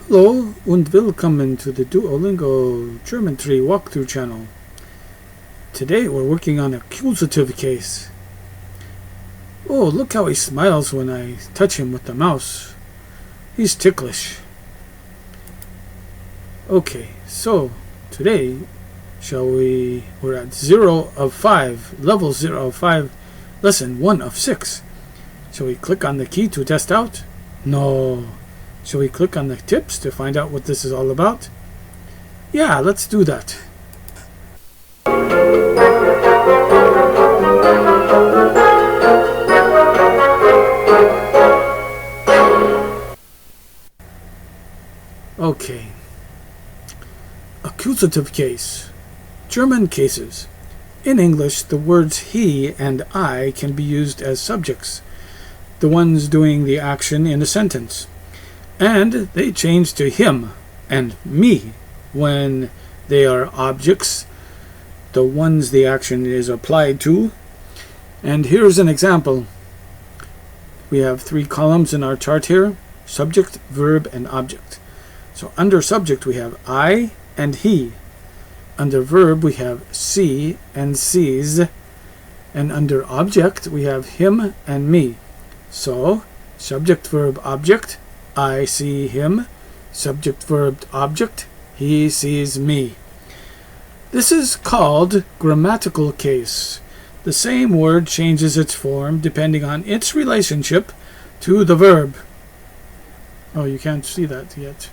Hallo und willkommen to the Duolingo German Tree walkthrough channel. Today we're working on accusative case. Oh, look how he smiles when I touch him with the mouse. He's ticklish. Okay, so today we're at 0 of 5, level 0 of 5, lesson 1 of 6. Shall we click on the key to test out? No. Shall we click on the tips to find out what this is all about? Yeah, let's do that. Okay. Accusative case. German cases. In English, the words he and I can be used as subjects, the ones doing the action in a sentence. And they change to him and me when they are objects, the ones the action is applied to. And here's an example. We have 3 columns in our chart here: subject, verb, and object. So under subject we have I and he. Under verb we have see and sees. And under object we have him and me. So subject, verb, object. I see him. Subject, verb, object. He sees me. This is called grammatical case. The same word changes its form depending on its relationship to the verb. Oh, you can't see that yet.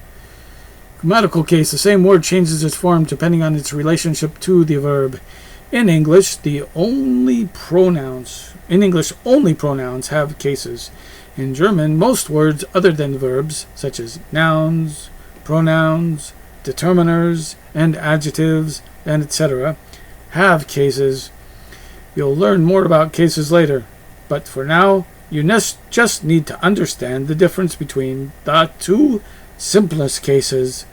Grammatical case, the same word changes its form depending on its relationship to the verb. In English, only pronouns have cases. In German, most words other than verbs, such as nouns, pronouns, determiners, and adjectives, and etc., have cases. You'll learn more about cases later, but for now, you just need to understand the difference between the 2 simplest cases,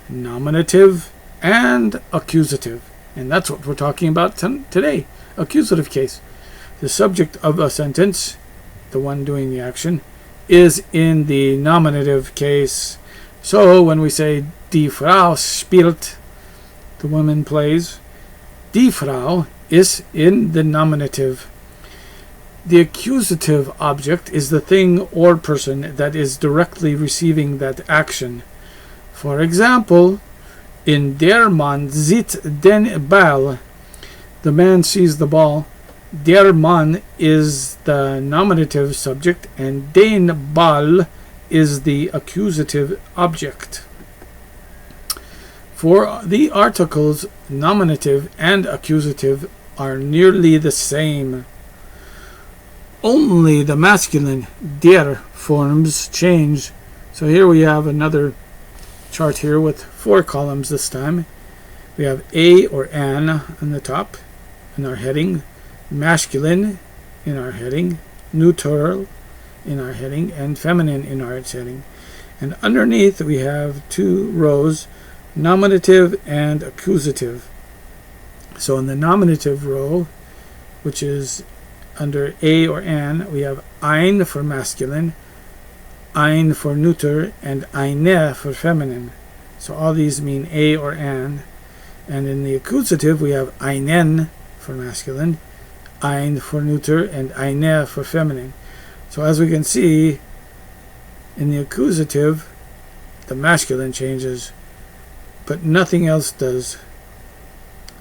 nominative and accusative. And that's what we're talking about today, accusative case. The subject of a sentence, the one doing the action, is in the nominative case. So when we say die Frau spielt, the woman plays, die Frau is in the nominative. The accusative object is the thing or person that is directly receiving that action. For example, in der Mann sieht den Ball, the man sees the ball. Der Mann is the nominative subject and den Ball is the accusative object. For the articles nominative and accusative are nearly the same. Only the masculine der forms change. So here we have another chart here with 4 columns this time. We have a or an on the top in our heading, masculine in our heading, neutral in our heading, and feminine in our heading. And underneath we have 2 rows, nominative and accusative. So in the nominative row, which is under a or an, we have ein for masculine, ein for neuter, and eine for feminine. So all these mean a or an. And in the accusative we have einen for masculine, ein for neuter, and eine for feminine. So as we can see, in the accusative, the masculine changes, but nothing else does.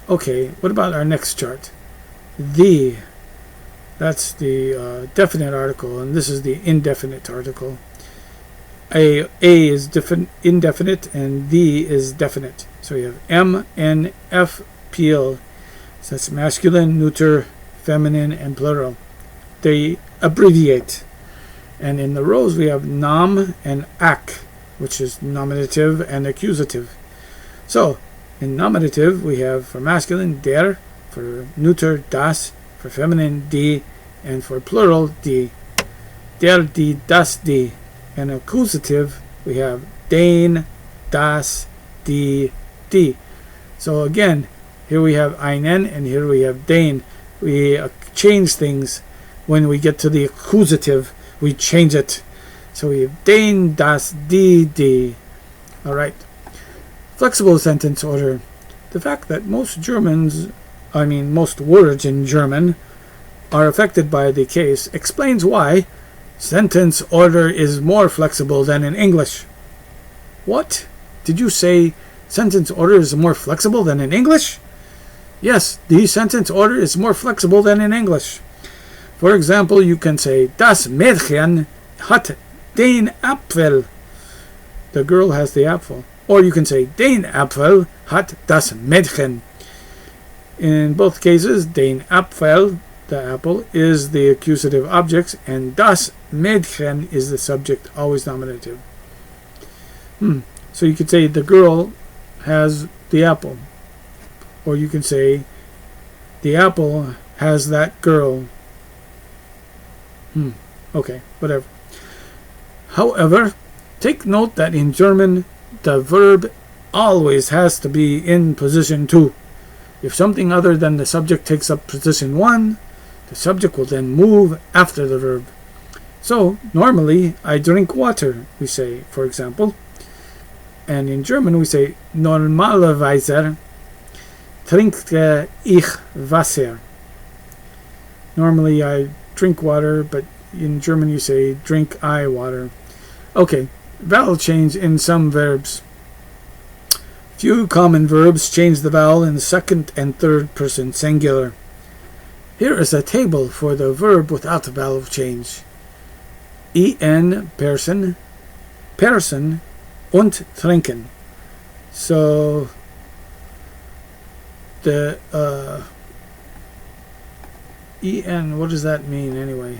Okay, what about our next chart? The. That's the definite article, and this is the indefinite article. A is indefinite, and the is definite. So we have M, N, F, P, L. So that's masculine, neuter, feminine, and plural. They abbreviate. And in the rows we have nom and ac, which is nominative and accusative. So in nominative we have for masculine der, for neuter das, for feminine die, and for plural die. Der, die, das, die. And accusative we have den, das, die, die. So again, here we have einen and here we have den. We change things when we get to the accusative. We change it. So we have den, das, die, All right. Flexible sentence order. The fact that most words in German are affected by the case explains why sentence order is more flexible than in English. What? Did you say sentence order is more flexible than in English? Yes, the sentence order is more flexible than in English. For example, you can say, Das Mädchen hat den Apfel. The girl has the apple. Or you can say, Den Apfel hat das Mädchen. In both cases, den Apfel, the apple, is the accusative object, and das Mädchen is the subject, always nominative. So you could say, the girl has the apple. Or you can say, the apple has that girl. Okay, whatever. However, take note that in German, the verb always has to be in position 2. If something other than the subject takes up position 1, the subject will then move after the verb. So, normally, I drink water, we say, for example. And in German, we say, Normalerweise trinke ich Wasser. Normally, I drink water, but in German, you say, drink I water. Okay, vowel change in some verbs. Few common verbs change the vowel in the second and third person singular. Here is a table for the verb without the vowel change. En, person, person, und trinken. So, the En, what does that mean anyway?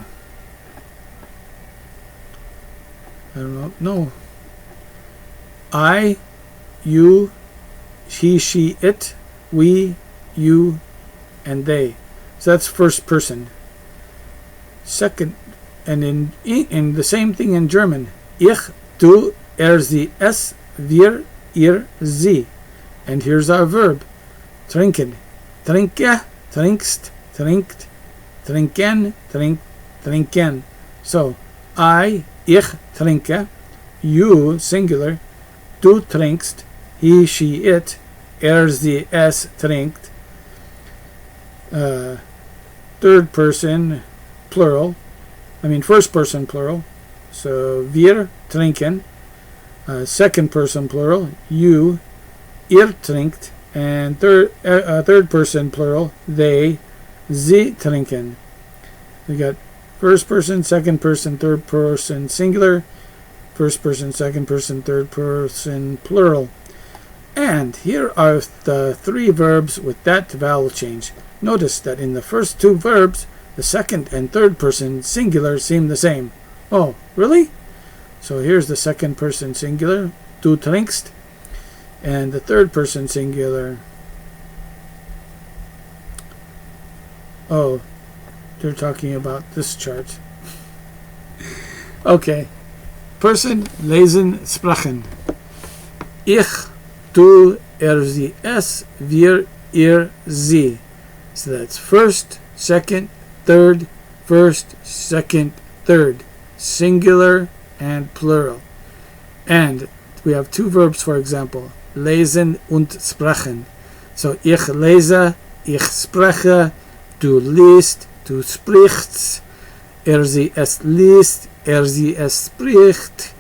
I don't know. No. I, you, he, she, it, we, you, and they. So that's first person. Second, and in the same thing in German. Ich, du, sie, es, wir, ihr, sie. And here's our verb. Trinken. Trinke, trinkst, trinkt, trinken, trink, trinken. So, I, ich trinke, you, singular, du trinkst, he, she, it, sie, es trinkt. Third person, plural. First person, plural. So, wir trinken. Second person, plural. You, ihr trinkt. And third person, plural. They, sie trinken. We got first person, second person, third person, singular. First person, second person, third person, plural. And here are the 3 verbs with that vowel change. Notice that in the first 2 verbs, the second and third person singular seem the same. Oh, really? So here's the second person singular, du trinkst, and the third person singular. Oh, they're talking about this chart. Okay. Person, lesen, sprechen. Ich, du, sie, es, wir, ihr, sie. So that's first, second, third, first, second, third. Singular and plural. And we have 2 verbs, for example. Lesen und sprechen. So, ich lese, ich spreche, du liest, du sprichst, sie, es liest, sie, es spricht,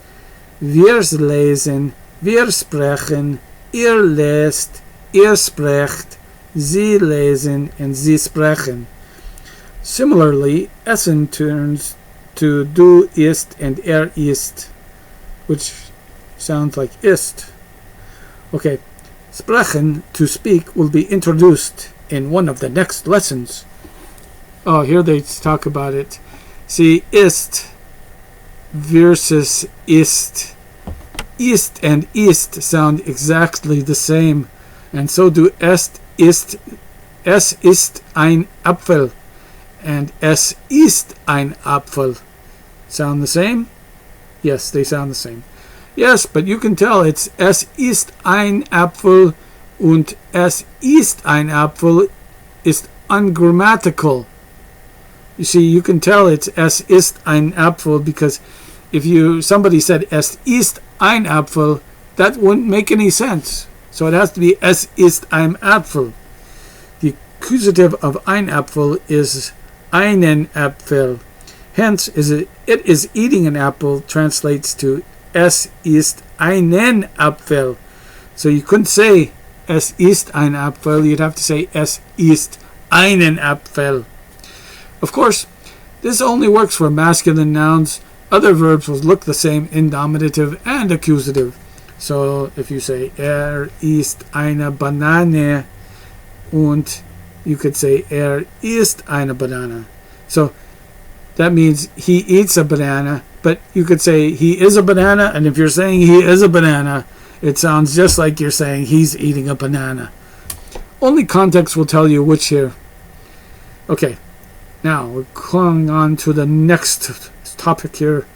wir lesen, wir sprechen, ihr lest, ihr sprecht, sie lesen, and sie sprechen. Similarly, essen turns to du ist and ist, which sounds like ist. Okay, sprechen, to speak, will be introduced in one of the next lessons. Oh, here they talk about it. See, ist versus ist. Ist and ist sound exactly the same, and so do ist. Es ist ein Apfel, and es ist ein Apfel. Sound the same? Yes, they sound the same. Yes, but you can tell it's es ist ein Apfel und es ist ein Apfel is ungrammatical. You see, you can tell it's es ist ein Apfel because if somebody said es ist ein Apfel, that wouldn't make any sense. So it has to be es ist ein Apfel. The accusative of ein Apfel is einen Apfel. Hence, it is eating an apple translates to es ist einen Apfel. So you couldn't say es ist ein Apfel, you'd have to say es ist einen Apfel. Of course, this only works for masculine nouns. Other verbs will look the same in nominative and accusative. So if you say ist eine Banane, und you could say ist eine Banane. So that means he eats a banana, but you could say he is a banana, and if you're saying he is a banana, it sounds just like you're saying he's eating a banana. Only context will tell you which here. Okay, now we're going on to the next topic here.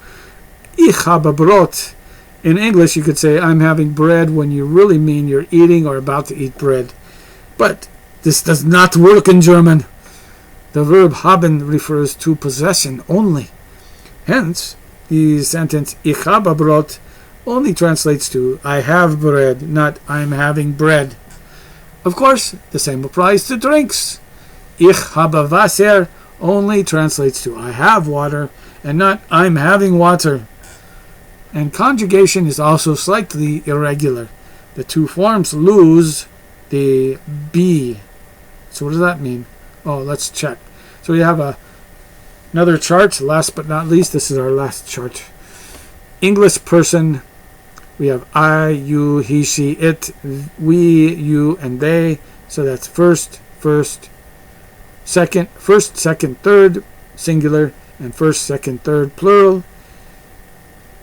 Ich habe Brot. In English, you could say I'm having bread when you really mean you're eating or about to eat bread. But this does not work in German. The verb haben refers to possession only. Hence, the sentence Ich habe Brot only translates to I have bread, not I'm having bread. Of course, the same applies to drinks. Ich habe Wasser only translates to I have water, and not I'm having water. And conjugation is also slightly irregular. The two forms lose the B. So what does that mean? Oh, let's check. So we have another chart. Last but not least, this is our last chart. English person. We have I, you, he, she, it, we, you, and they. So that's first, second, third, singular, and first, second, third, plural.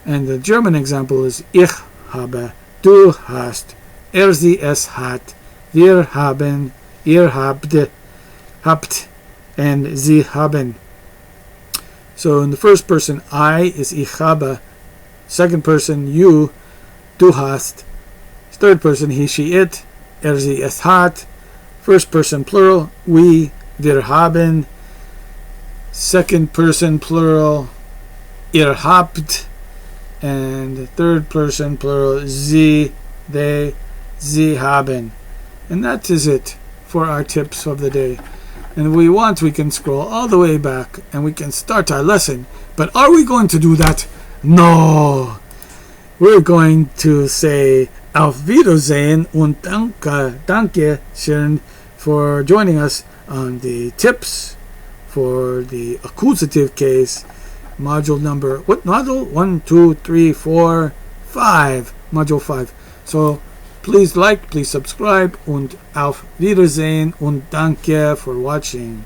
And the German example is Ich habe, du hast, sie es hat, wir haben, ihr habt, and sie haben. So in the first person, I is ich habe. Second person, you, du hast. Third person, he, she, it, sie es hat. First person, plural, we, wir haben. Second person, plural, ihr habt. And third person, plural, sie, they, sie haben. And that is it for our tips of the day. And if we want, we can scroll all the way back and we can start our lesson. But are we going to do that? No! We're going to say Auf Wiedersehen und danke schön for joining us on the tips for the accusative case. Module number, what module? 1, 2, 3, 4, 5. Module 5. So please like, please subscribe, und auf Wiedersehen und danke for watching.